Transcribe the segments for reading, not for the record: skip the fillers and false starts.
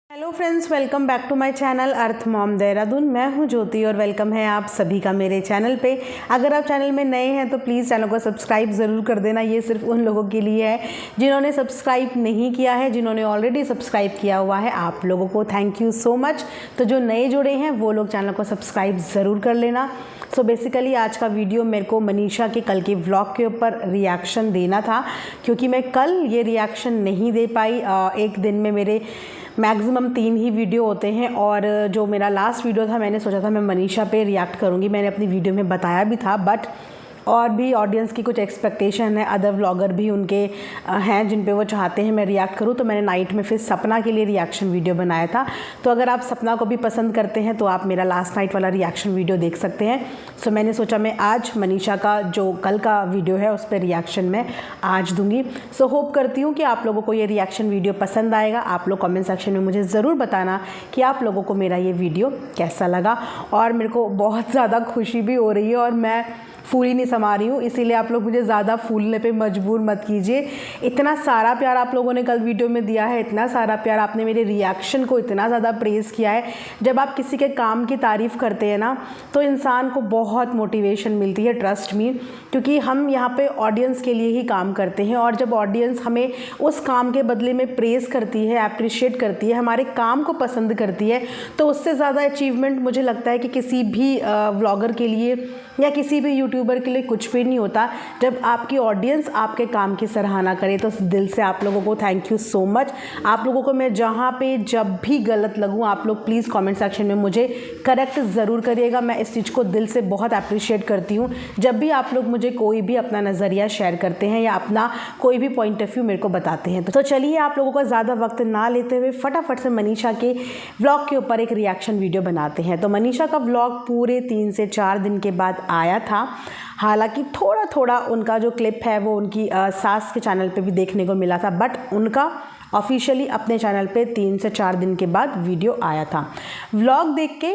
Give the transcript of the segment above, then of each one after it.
Hello friends, welcome back to my channel Earth Mom Dehradun. मैं हूं ज्योति और वेलकम है आप सभी का मेरे चैनल पे। अगर आप चैनल में नए हैं तो प्लीज़ चैनल को सब्सक्राइब ज़रूर कर देना। ये सिर्फ उन लोगों के लिए है जिन्होंने सब्सक्राइब नहीं किया है। जिन्होंने ऑलरेडी सब्सक्राइब किया हुआ है आप लोगों को थैंक यू सो मच। तो जो नए जुड़े हैं वो लोग चैनल को सब्सक्राइब ज़रूर कर लेना। सो बेसिकली आज का वीडियो मेरे को मनीषा के कल के व्लॉग के ऊपर रिएक्शन देना था, क्योंकि मैं कल ये रिएक्शन नहीं दे पाई। एक दिन में मेरे मैक्सिमम 3 ही वीडियो होते हैं और जो मेरा लास्ट वीडियो था मैंने सोचा था मैं मनीषा पे रिएक्ट करूँगी। मैंने अपनी वीडियो में बताया भी था, बट और भी ऑडियंस की कुछ एक्सपेक्टेशन है, अदर व्लॉगर भी उनके हैं जिन पे वो चाहते हैं मैं रिएक्ट करूं। तो मैंने नाइट में फिर सपना के लिए रिएक्शन वीडियो बनाया था। तो अगर आप सपना को भी पसंद करते हैं तो आप मेरा लास्ट नाइट वाला रिएक्शन वीडियो देख सकते हैं। सो मैंने सोचा मैं आज मनीषा का जो कल का वीडियो है उस पर रिएक्शन मैं आज दूंगी। सो होप करती हूँ कि आप लोगों को ये रिएक्शन वीडियो पसंद आएगा। आप लोग कमेंट सेक्शन में मुझे ज़रूर बताना कि आप लोगों को मेरा ये वीडियो कैसा लगा। और मेरे को बहुत ज़्यादा खुशी भी हो रही है और मैं फूल ही नहीं समा रही हूँ, इसीलिए आप लोग मुझे ज़्यादा फूलने पे मजबूर मत कीजिए। इतना सारा प्यार आप लोगों ने कल वीडियो में दिया है, इतना सारा प्यार आपने मेरे रिएक्शन को इतना ज़्यादा प्रेज़ किया है। जब आप किसी के काम की तारीफ़ करते हैं ना तो इंसान को बहुत मोटिवेशन मिलती है, ट्रस्ट मी, क्योंकि हम यहाँ पे ऑडियंस के लिए ही काम करते हैं। और जब ऑडियंस हमें उस काम के बदले में प्रेज़ करती है, अप्रिशिएट करती है, हमारे काम को पसंद करती है, तो उससे ज़्यादा अचीवमेंट मुझे लगता है कि किसी भी व्लॉगर के लिए या किसी भी यूट्यूबर के लिए कुछ भी नहीं होता। जब आपकी ऑडियंस आपके काम की सराहना करे तो दिल से आप लोगों को थैंक यू सो मच। आप लोगों को मैं जहाँ पे जब भी गलत लगूँ आप लोग प्लीज़ कमेंट सेक्शन में मुझे करेक्ट ज़रूर करिएगा। मैं इस चीज़ को दिल से बहुत अप्रिशिएट करती हूँ जब भी आप लोग मुझे कोई भी अपना नज़रिया शेयर करते हैं या अपना कोई भी पॉइंट ऑफ व्यू मेरे को बताते हैं। तो चलिए आप लोगों का ज़्यादा वक्त ना लेते हुए फटाफट से मनीषा के व्लॉग के ऊपर एक रिएक्शन वीडियो बनाते हैं। तो मनीषा का व्लॉग पूरे 3 से 4 दिन के बाद आया था। हालांकि थोड़ा थोड़ा उनका जो क्लिप है वो उनकी सास के चैनल पे भी देखने को मिला था, बट उनका ऑफिशियली अपने चैनल पे 3 से 4 दिन के बाद वीडियो आया था। व्लॉग देख के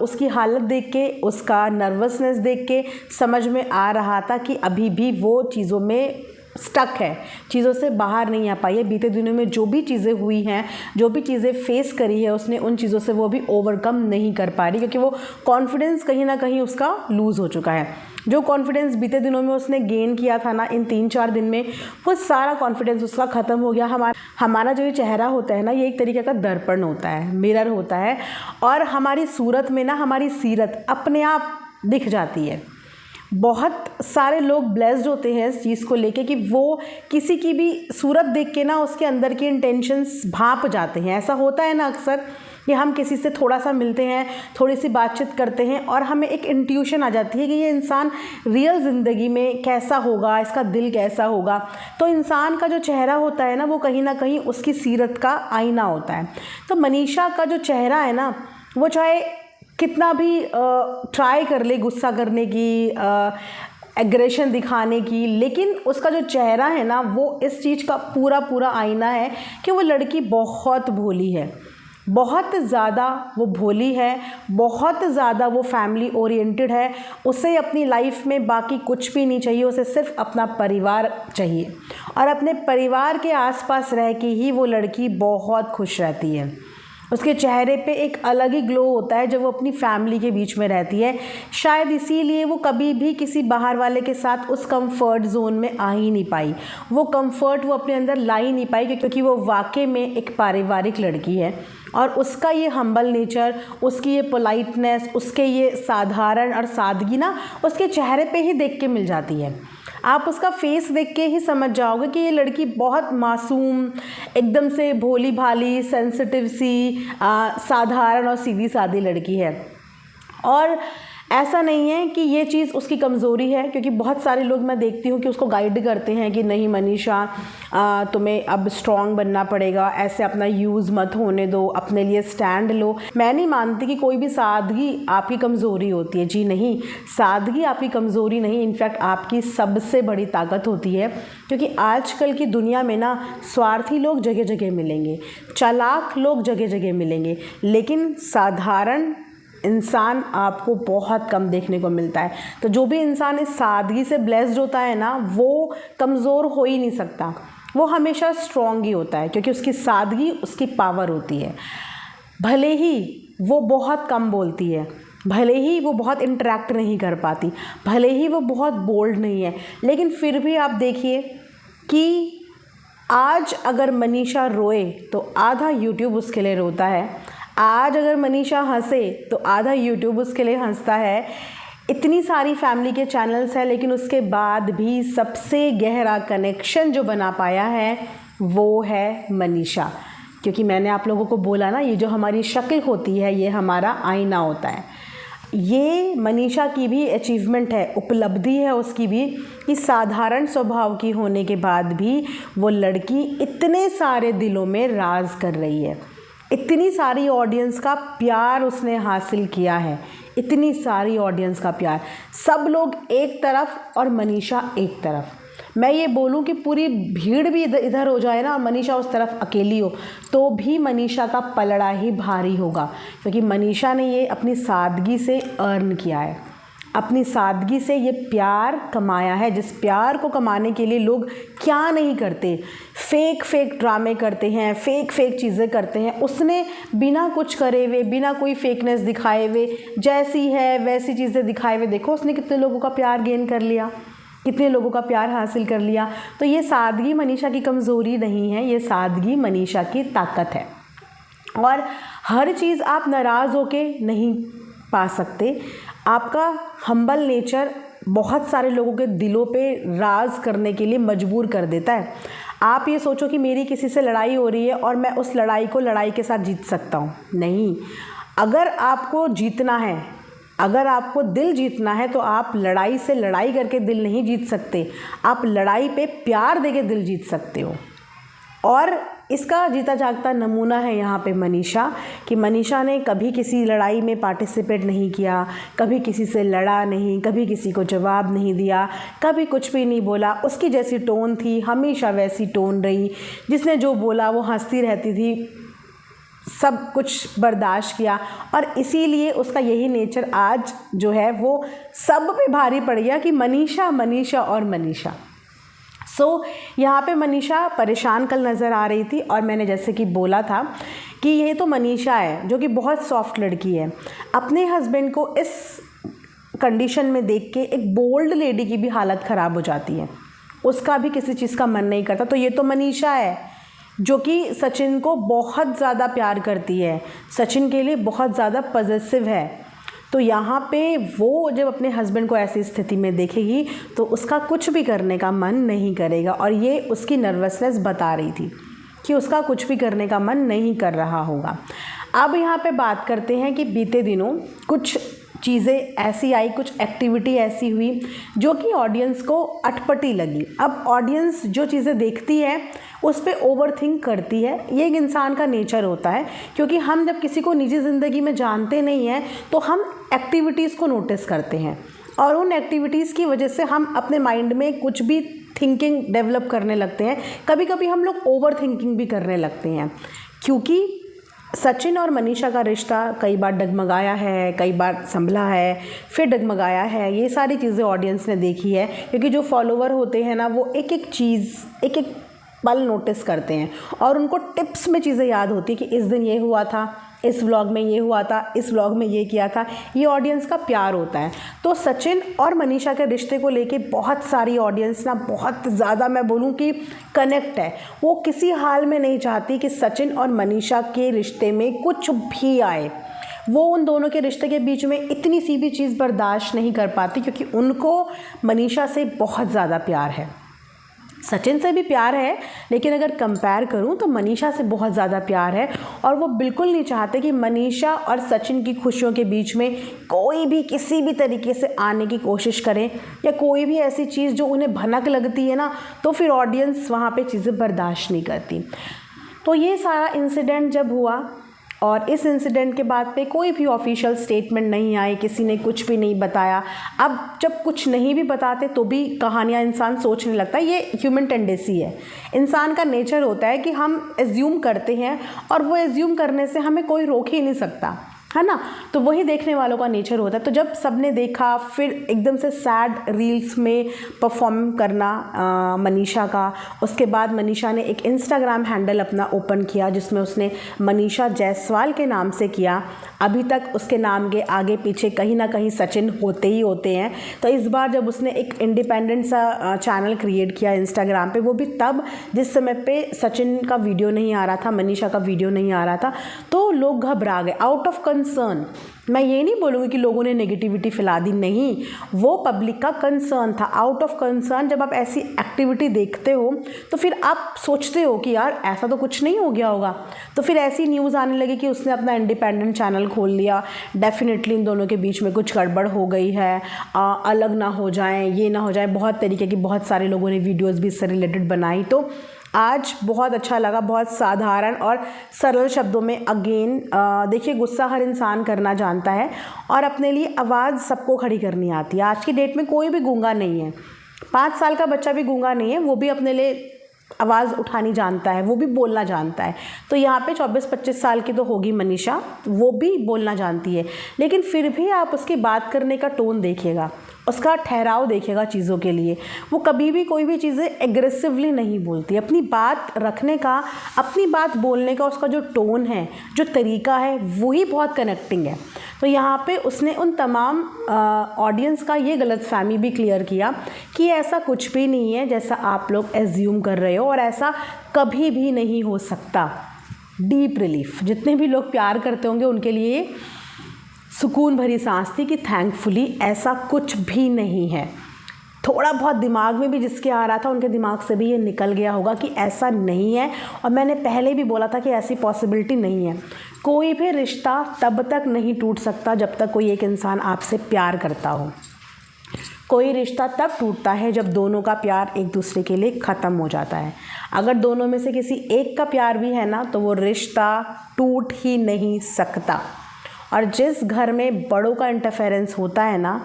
उसकी हालत देख के, उसका नर्वसनेस देख के समझ में आ रहा था कि अभी भी वो चीज़ों में स्टक है, चीज़ों से बाहर नहीं आ पाई है। बीते दिनों में जो भी चीज़ें हुई हैं, जो भी चीज़ें फेस करी है उसने, उन चीज़ों से वो भी ओवरकम नहीं कर पा रही, क्योंकि वो कॉन्फिडेंस कहीं ना कहीं उसका लूज़ हो चुका है। जो कॉन्फिडेंस बीते दिनों में उसने गेन किया था ना, इन 3-4 दिन में वो सारा कॉन्फिडेंस उसका ख़त्म हो गया। हमारा जो ये चेहरा होता है ना, ये एक तरीके का दर्पण होता है, मिरर होता है, और हमारी सूरत में ना हमारी सीरत अपने आप दिख जाती है। बहुत सारे लोग ब्लेस्ड होते हैं इस चीज़ को लेके कि वो किसी की भी सूरत देख के ना उसके अंदर की इंटेंशंस भांप जाते हैं। ऐसा होता है ना अक्सर कि हम किसी से थोड़ा सा मिलते हैं, थोड़ी सी बातचीत करते हैं और हमें एक इंट्यूशन आ जाती है कि ये इंसान रियल ज़िंदगी में कैसा होगा, इसका दिल कैसा होगा। तो इंसान का जो चेहरा होता है ना वो कहीं ना कहीं उसकी सीरत का आईना होता है। तो मनीषा का जो चेहरा है ना, वो चाहे कितना भी ट्राई कर ले गुस्सा करने की, एग्रेशन दिखाने की, लेकिन उसका जो चेहरा है ना वो इस चीज़ का पूरा पूरा आईना है कि वो लड़की बहुत भोली है, बहुत ज़्यादा वो भोली है, बहुत ज़्यादा वो फैमिली ओरिएंटेड है। उसे अपनी लाइफ में बाकी कुछ भी नहीं चाहिए, उसे सिर्फ अपना परिवार चाहिए, और अपने परिवार के आसपास रह के ही वो लड़की बहुत खुश रहती है। उसके चेहरे पे एक अलग ही ग्लो होता है जब वो अपनी फैमिली के बीच में रहती है। शायद इसीलिए वो कभी भी किसी बाहर वाले के साथ उस कंफर्ट जोन में आ ही नहीं पाई। वो कंफर्ट वो अपने अंदर ला ही नहीं पाई, क्योंकि वो वाकई में एक पारिवारिक लड़की है। और उसका ये हम्बल नेचर, उसकी ये पोलाइटनेस, उसके ये साधारण और सादगी ना उसके चेहरे पे ही देख के मिल जाती है। आप उसका फेस देख के ही समझ जाओगे कि ये लड़की बहुत मासूम, एकदम से भोली भाली, सेंसिटिव सी, साधारण और सीधी सादी लड़की है। और ऐसा नहीं है कि ये चीज़ उसकी कमज़ोरी है, क्योंकि बहुत सारे लोग मैं देखती हूँ कि उसको गाइड करते हैं कि नहीं मनीषा तुम्हें अब स्ट्रॉन्ग बनना पड़ेगा, ऐसे अपना यूज़ मत होने दो, अपने लिए स्टैंड लो। मैं नहीं मानती कि कोई भी सादगी आपकी कमज़ोरी होती है। जी नहीं, सादगी आपकी कमज़ोरी नहीं, इनफैक्ट आपकी सबसे बड़ी ताकत होती है। क्योंकि आजकल की दुनिया में ना स्वार्थी लोग जगह जगह मिलेंगे, चालाक लोग जगह जगह मिलेंगे, लेकिन साधारण इंसान आपको बहुत कम देखने को मिलता है। तो जो भी इंसान इस सादगी से ब्लेस्ड होता है ना, वो कमज़ोर हो ही नहीं सकता। वो हमेशा स्ट्रॉन्ग ही होता है, क्योंकि उसकी सादगी उसकी पावर होती है। भले ही वो बहुत कम बोलती है, भले ही वो बहुत इंटरेक्ट नहीं कर पाती, भले ही वो बहुत बोल्ड नहीं है, लेकिन फिर भी आप देखिए कि आज अगर मनीषा रोए तो आधा यूट्यूब उसके लिए रोता है, आज अगर मनीषा हंसे तो आधा यूट्यूब उसके लिए हंसता है। इतनी सारी फैमिली के चैनल्स हैं, लेकिन उसके बाद भी सबसे गहरा कनेक्शन जो बना पाया है वो है मनीषा। क्योंकि मैंने आप लोगों को बोला ना, ये जो हमारी शक्ल होती है ये हमारा आईना होता है। ये मनीषा की भी अचीवमेंट है, उपलब्धि है उसकी भी, कि साधारण स्वभाव की होने के बाद भी वो लड़की इतने सारे दिलों में राज कर रही है। इतनी सारी ऑडियंस का प्यार उसने हासिल किया है, इतनी सारी ऑडियंस का प्यार। सब लोग एक तरफ और मनीषा एक तरफ। मैं ये बोलूँ कि पूरी भीड़ भी इधर हो जाए ना और मनीषा उस तरफ अकेली हो, तो भी मनीषा का पलड़ा ही भारी होगा, क्योंकि मनीषा ने ये अपनी सादगी से अर्न किया है, अपनी सादगी से ये प्यार कमाया है, जिस प्यार को कमाने के लिए लोग क्या नहीं करते, फेक ड्रामे करते हैं, फेक चीज़ें करते हैं। उसने बिना कुछ करे हुए, बिना कोई फेकनेस दिखाए हुए, जैसी है वैसी चीज़ें दिखाए हुए, देखो उसने कितने लोगों का प्यार गेन कर लिया, कितने लोगों का प्यार हासिल कर लिया। तो ये सादगी मनीषा की कमज़ोरी नहीं है, ये सादगी मनीषा की ताकत है। और हर चीज़ आप नाराज़ होके नहीं पा सकते। आपका हम्बल नेचर बहुत सारे लोगों के दिलों पे राज करने के लिए मजबूर कर देता है। आप ये सोचो कि मेरी किसी से लड़ाई हो रही है और मैं उस लड़ाई को लड़ाई के साथ जीत सकता हूँ, नहीं। अगर आपको जीतना है, अगर आपको दिल जीतना है, तो आप लड़ाई से लड़ाई करके दिल नहीं जीत सकते, आप लड़ाई पे प्यार देके दिल जीत सकते हो। और इसका जीता जागता नमूना है यहाँ पे मनीषा, कि मनीषा ने कभी किसी लड़ाई में पार्टिसिपेट नहीं किया, कभी किसी से लड़ा नहीं, कभी किसी को जवाब नहीं दिया, कभी कुछ भी नहीं बोला। उसकी जैसी टोन थी हमेशा वैसी टोन रही, जिसने जो बोला वो हंसती रहती थी, सब कुछ बर्दाश्त किया। और इसीलिए उसका यही नेचर आज जो है वो सब पे भारी पड़ गया कि मनीषा मनीषा और मनीषा। यहाँ पे मनीषा परेशान कल नज़र आ रही थी, और मैंने जैसे कि बोला था कि ये तो मनीषा है जो कि बहुत सॉफ्ट लड़की है। अपने हस्बैंड को इस कंडीशन में देख के एक बोल्ड लेडी की भी हालत ख़राब हो जाती है, उसका भी किसी चीज़ का मन नहीं करता। तो ये तो मनीषा है जो कि सचिन को बहुत ज़्यादा प्यार करती है, सचिन के लिए बहुत ज़्यादा पॉजिटिव है। तो यहाँ पे वो जब अपने हस्बैंड को ऐसी स्थिति में देखेगी तो उसका कुछ भी करने का मन नहीं करेगा, और ये उसकी नर्वसनेस बता रही थी कि उसका कुछ भी करने का मन नहीं कर रहा होगा। अब यहाँ पे बात करते हैं कि बीते दिनों कुछ चीज़ें ऐसी आई, कुछ एक्टिविटी ऐसी हुई जो कि ऑडियंस को अटपटी लगी। अब ऑडियंस जो चीज़ें देखती है उस पर ओवरथिंक करती है, ये एक इंसान का नेचर होता है, क्योंकि हम जब किसी को निजी ज़िंदगी में जानते नहीं हैं तो हम एक्टिविटीज़ को नोटिस करते हैं, और उन एक्टिविटीज़ की वजह से हम अपने माइंड में कुछ भी थिंकिंग डेवलप करने लगते हैं। कभी कभी हम लोग ओवर थिंकिंग भी करने लगते हैं, क्योंकि सचिन और मनीषा का रिश्ता कई बार डगमगाया है, कई बार संभला है, फिर डगमगाया है। ये सारी चीज़ें ऑडियंस ने देखी है, क्योंकि जो फॉलोवर होते हैं ना वो एक एक चीज़ एक एक पल नोटिस करते हैं, और उनको टिप्स में चीज़ें याद होती है कि इस दिन ये हुआ था, इस व्लॉग में ये हुआ था, इस व्लॉग में ये किया था। ये ऑडियंस का प्यार होता है। तो सचिन और मनीषा के रिश्ते को लेके बहुत सारी ऑडियंस ना बहुत ज़्यादा, मैं बोलूँ कि कनेक्ट है। वो किसी हाल में नहीं चाहती कि सचिन और मनीषा के रिश्ते में कुछ भी आए। वो उन दोनों के रिश्ते के बीच में इतनी सी भी चीज़ बर्दाश्त नहीं कर पाती, क्योंकि उनको मनीषा से बहुत ज़्यादा प्यार है। सचिन से भी प्यार है, लेकिन अगर कंपेयर करूं तो मनीषा से बहुत ज़्यादा प्यार है, और वो बिल्कुल नहीं चाहते कि मनीषा और सचिन की खुशियों के बीच में कोई भी किसी भी तरीके से आने की कोशिश करे, या कोई भी ऐसी चीज़ जो उन्हें भनक लगती है ना, तो फिर ऑडियंस वहाँ पे चीज़ें बर्दाश्त नहीं करती। तो ये सारा इंसिडेंट जब हुआ, और इस इंसिडेंट के बाद पे कोई भी ऑफिशियल स्टेटमेंट नहीं आई, किसी ने कुछ भी नहीं बताया। अब जब कुछ नहीं भी बताते तो भी कहानियाँ इंसान सोचने लगता है, ये ह्यूमन टेंडेंसी है, इंसान का नेचर होता है कि हम एज्यूम करते हैं, और वो एज्यूम करने से हमें कोई रोक ही नहीं सकता। है ना। तो वही देखने वालों का नेचर होता है। तो जब सबने देखा, फिर एकदम से सैड रील्स में परफॉर्म करना मनीषा का, उसके बाद मनीषा ने एक इंस्टाग्राम हैंडल अपना ओपन किया जिसमें उसने मनीषा जायसवाल के नाम से किया। अभी तक उसके नाम के आगे पीछे कहीं ना कहीं सचिन होते ही होते हैं। तो इस बार जब उसने एक इंडिपेंडेंट सा चैनल क्रिएट किया इंस्टाग्राम पे, वो भी तब जिस समय पे सचिन का वीडियो नहीं आ रहा था, मनीषा का वीडियो नहीं आ रहा था, तो लोग घबरा गए आउट ऑफ कंसर्न। मैं ये नहीं बोलूँगी कि लोगों ने नेगेटिविटी फैला दी, नहीं, वो पब्लिक का कंसर्न था, आउट ऑफ कंसर्न। जब आप ऐसी एक्टिविटी देखते हो तो फिर आप सोचते हो कि यार ऐसा तो कुछ नहीं हो गया होगा। तो फिर ऐसी न्यूज़ आने लगी कि उसने अपना इंडिपेंडेंट चैनल खोल लिया, डेफिनेटली इन दोनों के बीच में कुछ गड़बड़ हो गई है, अलग ना हो जाएं, ये ना हो जाए। बहुत तरीके की बहुत सारे लोगों ने वीडियोज़ भी इससे रिलेटेड बनाई। तो आज बहुत अच्छा लगा, बहुत साधारण और सरल शब्दों में अगेन देखिए, गुस्सा हर इंसान करना जानता है और अपने लिए आवाज़ सबको खड़ी करनी आती है। आज की डेट में कोई भी गूंगा नहीं है, 5 साल का बच्चा भी गूंगा नहीं है, वो भी अपने लिए आवाज़ उठानी जानता है, वो भी बोलना जानता है। तो यहाँ पे 24-25 साल की तो होगी मनीषा, वो भी बोलना जानती है, लेकिन फिर भी आप उसकी बात करने का टोन देखिएगा, उसका ठहराव देखिएगा चीज़ों के लिए। वो कभी भी कोई भी चीज़ें एग्रेसिवली नहीं बोलती। अपनी बात रखने का, अपनी बात बोलने का उसका जो टोन है, जो तरीका है, वही बहुत कनेक्टिंग है। तो यहाँ पे उसने उन तमाम ऑडियंस का ये गलतफहमी भी क्लियर किया कि ऐसा कुछ भी नहीं है जैसा आप लोग एज्यूम कर रहे हो, और ऐसा कभी भी नहीं हो सकता। डीप रिलीफ, जितने भी लोग प्यार करते होंगे उनके लिए सुकून भरी सांस थी कि थैंकफुली ऐसा कुछ भी नहीं है। थोड़ा बहुत दिमाग में भी जिसके आ रहा था, उनके दिमाग से भी ये निकल गया होगा कि ऐसा नहीं है। और मैंने पहले भी बोला था कि ऐसी पॉसिबिलिटी नहीं है। कोई भी रिश्ता तब तक नहीं टूट सकता जब तक कोई एक इंसान आपसे प्यार करता हो। कोई रिश्ता तब टूटता है जब दोनों का प्यार एक दूसरे के लिए ख़त्म हो जाता है। अगर दोनों में से किसी एक का प्यार भी है ना, तो वो रिश्ता टूट ही नहीं सकता। और जिस घर में बड़ों का इंटरफेरेंस होता है ना,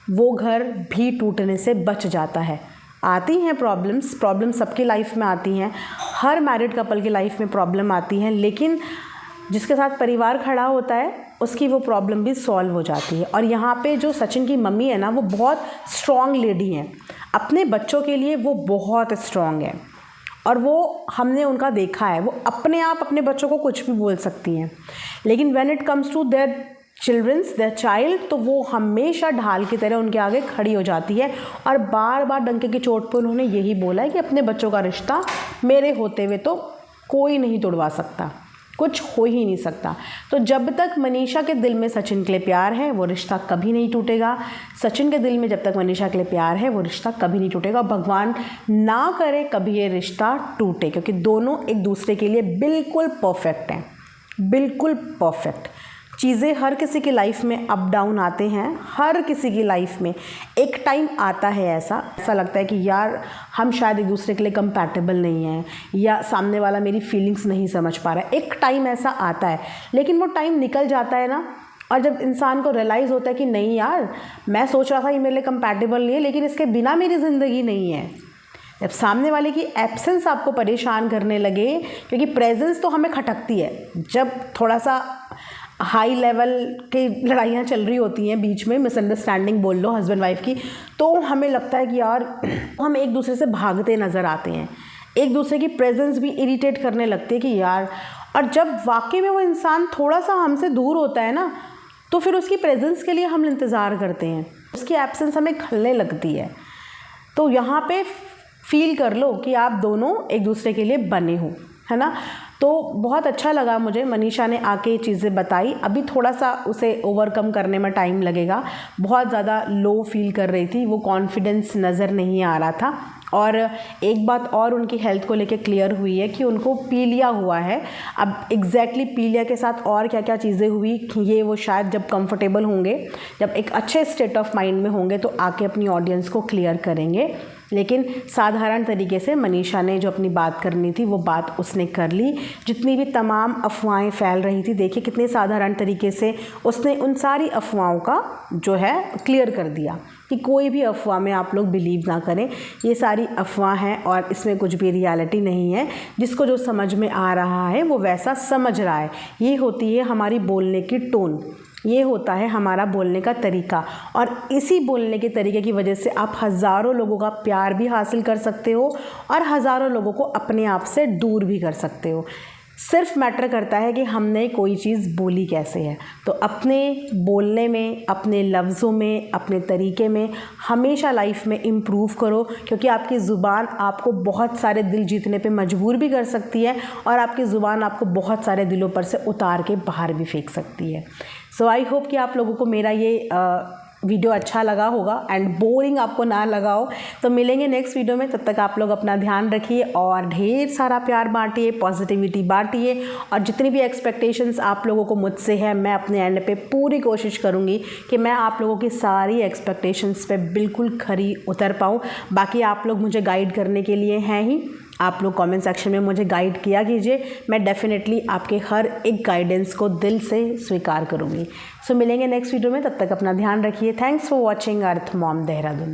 वो घर भी टूटने से बच जाता है। आती हैं प्रॉब्लम्स सबकी लाइफ में आती हैं, हर मैरिड कपल की लाइफ में प्रॉब्लम आती हैं, लेकिन जिसके साथ परिवार खड़ा होता है उसकी वो प्रॉब्लम भी सॉल्व हो जाती है। और यहाँ पे जो सचिन की मम्मी है ना, वो बहुत स्ट्रॉन्ग लेडी हैं, अपने बच्चों के लिए वो बहुत स्ट्रॉन्ग है, और वो हमने उनका देखा है, वो अपने आप अपने बच्चों को कुछ भी बोल सकती हैं, लेकिन when it comes to their child, तो वो हमेशा ढाल की तरह उनके आगे खड़ी हो जाती है। और बार बार डंके की चोट पर उन्होंने यही बोला है कि अपने बच्चों का रिश्ता मेरे होते हुए तो कोई नहीं तोड़वा सकता, कुछ हो ही नहीं सकता। तो जब तक मनीषा के दिल में सचिन के लिए प्यार है, वो रिश्ता कभी नहीं टूटेगा। सचिन के दिल में जब तक मनीषा के लिए प्यार है, वो रिश्ता कभी नहीं टूटेगा। भगवान ना करे कभी ये रिश्ता टूटे, क्योंकि दोनों एक दूसरे के लिए बिल्कुल परफेक्ट हैं, बिल्कुल परफेक्ट। चीज़ें हर किसी की लाइफ में अप डाउन आते हैं, हर किसी की लाइफ में एक टाइम आता है ऐसा लगता है कि यार हम शायद एक दूसरे के लिए कंपैटिबल नहीं हैं, या सामने वाला मेरी फीलिंग्स नहीं समझ पा रहा है। एक टाइम ऐसा आता है, लेकिन वो टाइम निकल जाता है ना, और जब इंसान को रियलाइज़ होता है कि नहीं यार, मैं सोच रहा था ये मेरे लिए कंपैटिबल नहीं है, लेकिन इसके बिना मेरी ज़िंदगी नहीं है। जब सामने वाले की एब्सेंस आपको परेशान करने लगे, क्योंकि प्रेजेंस तो हमें खटकती है, जब थोड़ा सा हाई लेवल की लड़ाइयाँ चल रही होती हैं बीच में, मिसअंडरस्टैंडिंग बोल लो हस्बैंड वाइफ की, तो हमें लगता है कि यार हम एक दूसरे से भागते नज़र आते हैं, एक दूसरे की प्रेजेंस भी इरिटेट करने लगती है कि यार। और जब वाकई में वो इंसान थोड़ा सा हमसे दूर होता है ना, तो फिर उसकी प्रेजेंस के लिए हम इंतज़ार करते हैं, उसकी एब्सेंस हमें खलने लगती है। तो यहाँ पे फील कर लो कि आप दोनों एक दूसरे के लिए बने हो, है ना। तो बहुत अच्छा लगा मुझे, मनीषा ने आके ये चीज़ें बताई। अभी थोड़ा सा उसे ओवरकम करने में टाइम लगेगा, बहुत ज़्यादा लो फील कर रही थी, वो कॉन्फिडेंस नज़र नहीं आ रहा था। और एक बात और उनकी हेल्थ को लेके क्लियर हुई है कि उनको पीलिया हुआ है। अब एग्जैक्टली पीलिया के साथ और क्या क्या चीज़ें हुई, ये वो शायद जब कंफर्टेबल होंगे, जब एक अच्छे स्टेट ऑफ माइंड में होंगे, तो आके अपनी ऑडियंस को क्लियर करेंगे। लेकिन साधारण तरीके से मनीषा ने जो अपनी बात करनी थी वो बात उसने कर ली। जितनी भी तमाम अफवाहें फैल रही थी, देखिए कितने साधारण तरीके से उसने उन सारी अफवाहों का जो है क्लियर कर दिया। कि कोई भी अफवाह में आप लोग बिलीव ना करें। ये सारी अफवाह हैं और इसमें कुछ भी रियलिटी नहीं है। जिसको जो समझ में आ रहा है वो वैसा समझ रहा है। ये होती है हमारी बोलने की टोन, ये होता है हमारा बोलने का तरीका, और इसी बोलने के तरीके की वजह से आप हज़ारों लोगों का प्यार भी हासिल कर सकते हो और हज़ारों लोगों को अपने आप से दूर भी कर सकते हो। सिर्फ मैटर करता है कि हमने कोई चीज़ बोली कैसे है। तो अपने बोलने में, अपने लफ्ज़ों में, अपने तरीके में हमेशा लाइफ में इम्प्रूव करो, क्योंकि आपकी ज़ुबान आपको बहुत सारे दिल जीतने पे मजबूर भी कर सकती है और आपकी ज़ुबान आपको बहुत सारे दिलों पर से उतार के बाहर भी फेंक सकती है। सो आई होप कि आप लोगों को मेरा ये वीडियो अच्छा लगा होगा एंड बोरिंग आपको ना लगा हो। तो मिलेंगे नेक्स्ट वीडियो में, तब तक आप लोग अपना ध्यान रखिए और ढेर सारा प्यार बांटिए, पॉजिटिविटी बांटिए, और जितनी भी एक्सपेक्टेशंस आप लोगों को मुझसे है, मैं अपने एंड पे पूरी कोशिश करूँगी कि मैं आप लोगों की सारी एक्सपेक्टेशंस पे बिल्कुल खरी उतर पाऊँ। बाकी आप लोग मुझे गाइड करने के लिए हैं ही, आप लोग कमेंट सेक्शन में मुझे गाइड किया कीजिए। मैं डेफिनेटली आपके हर एक गाइडेंस को दिल से स्वीकार करूँगी। सो मिलेंगे नेक्स्ट वीडियो में, तब तक अपना ध्यान रखिए। Thanks for watching earth Mom Dehradun.